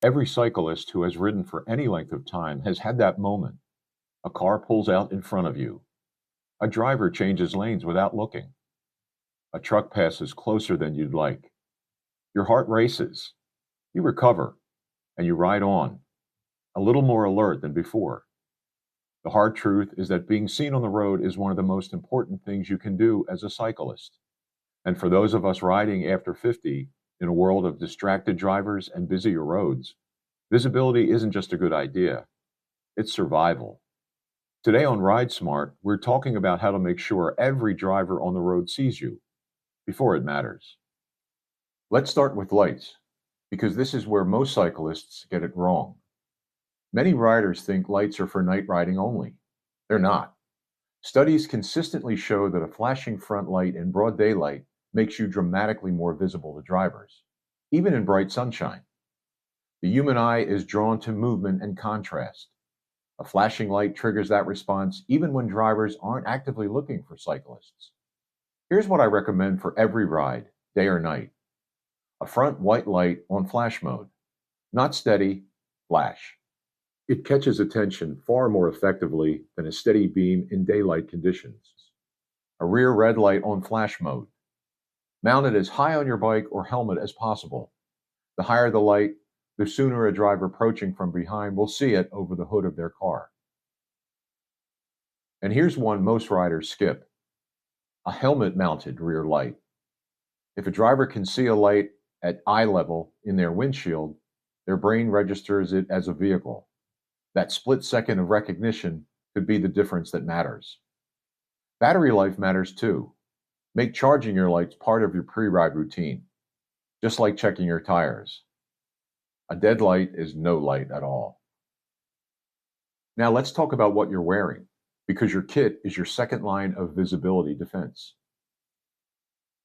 Every cyclist who has ridden for any length of time has had that moment. A car pulls out in front of you. A driver changes lanes without looking. A truck passes closer than you'd like. Your heart races. You recover and you ride on, a little more alert than before. The hard truth is that being seen on the road is one of the most important things you can do as a cyclist. And for those of us riding after 50 in a world of distracted drivers and busier roads, visibility isn't just a good idea, it's survival. Today on Ride Smart, we're talking about how to make sure every driver on the road sees you before it matters. Let's start with lights, because this is where most cyclists get it wrong. Many riders think lights are for night riding only. They're not. Studies consistently show that a flashing front light in broad daylight makes you dramatically more visible to drivers, even in bright sunshine. The human eye is drawn to movement and contrast. A flashing light triggers that response even when drivers aren't actively looking for cyclists. Here's what I recommend for every ride, day or night. A front white light on flash mode. Not steady, flash. It catches attention far more effectively than a steady beam in daylight conditions. A rear red light on flash mode. Mount it as high on your bike or helmet as possible. The higher the light, the sooner a driver approaching from behind will see it over the hood of their car. And here's one most riders skip: a helmet mounted rear light. If a driver can see a light at eye level in their windshield, their brain registers it as a vehicle. That split second of recognition could be the difference that matters. Battery life matters too. Make charging your lights part of your pre-ride routine, just like checking your tires. A dead light is no light at all. Now let's talk about what you're wearing, because your kit is your second line of visibility defense.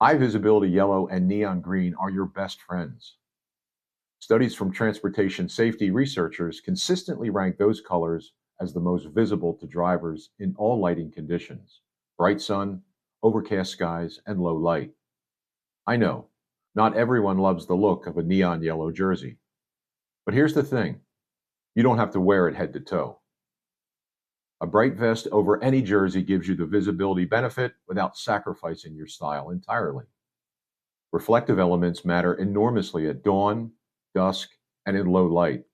High visibility yellow and neon green are your best friends. Studies from transportation safety researchers consistently rank those colors as the most visible to drivers in all lighting conditions: bright sun, overcast skies, and low light. I know, not everyone loves the look of a neon yellow jersey. But here's the thing: you don't have to wear it head to toe. A bright vest over any jersey gives you the visibility benefit without sacrificing your style entirely. Reflective elements matter enormously at dawn, dusk, and in low light.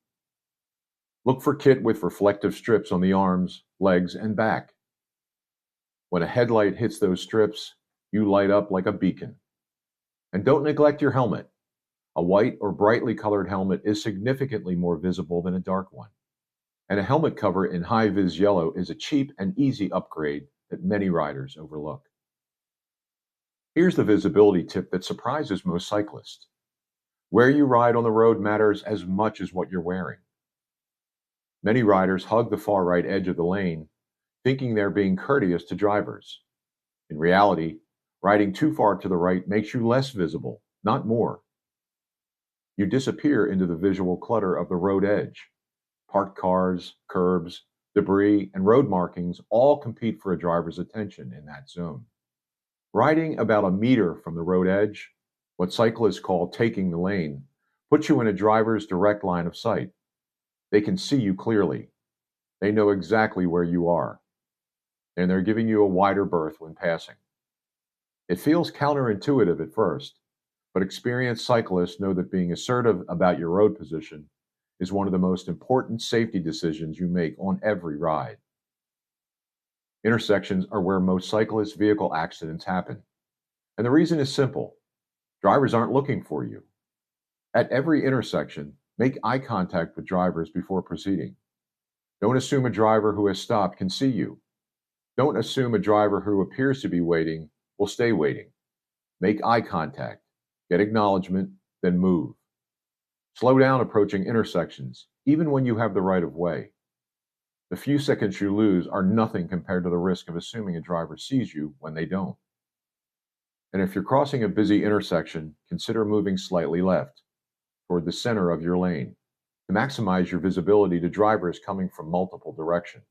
Look for kit with reflective strips on the arms, legs, and back. When a headlight hits those strips, you light up like a beacon. And don't neglect your helmet. A white or brightly colored helmet is significantly more visible than a dark one. And a helmet cover in high-vis yellow is a cheap and easy upgrade that many riders overlook. Here's the visibility tip that surprises most cyclists. Where you ride on the road matters as much as what you're wearing. Many riders hug the far right edge of the lane, thinking they're being courteous to drivers. In reality, riding too far to the right makes you less visible, not more. You disappear into the visual clutter of the road edge. Parked cars, curbs, debris, and road markings all compete for a driver's attention in that zone. Riding about a meter from the road edge, what cyclists call taking the lane, puts you in a driver's direct line of sight. They can see you clearly. They know exactly where you are, and they're giving you a wider berth when passing. It feels counterintuitive at first, but experienced cyclists know that being assertive about your road position is one of the most important safety decisions you make on every ride. Intersections are where most cyclist vehicle accidents happen. And the reason is simple: drivers aren't looking for you. At every intersection, make eye contact with drivers before proceeding. Don't assume a driver who has stopped can see you. Don't assume a driver who appears to be waiting will stay waiting. Make eye contact, get acknowledgement, then move. Slow down approaching intersections, even when you have the right of way. The few seconds you lose are nothing compared to the risk of assuming a driver sees you when they don't. And if you're crossing a busy intersection, consider moving slightly left, toward the center of your lane, to maximize your visibility to drivers coming from multiple directions.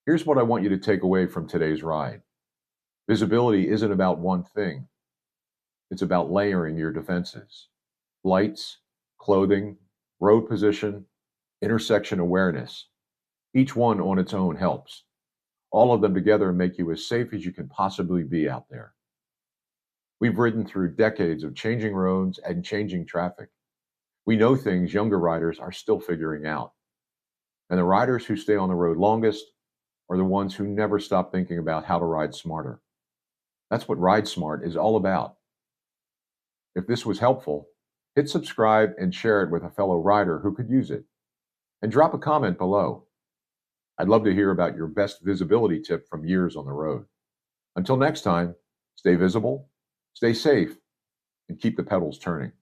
Here's what I want you to take away from today's ride. Visibility isn't about one thing. It's about layering your defenses: lights, clothing, road position, intersection awareness. Each one on its own helps. All of them together make you as safe as you can possibly be out there. We've ridden through decades of changing roads and changing traffic. We know things younger riders are still figuring out. And the riders who stay on the road longest are the ones who never stop thinking about how to ride smarter. That's what Ride Smart is all about. If this was helpful, hit subscribe and share it with a fellow rider who could use it. And drop a comment below. I'd love to hear about your best visibility tip from years on the road. Until next time, stay visible, stay safe, and keep the pedals turning.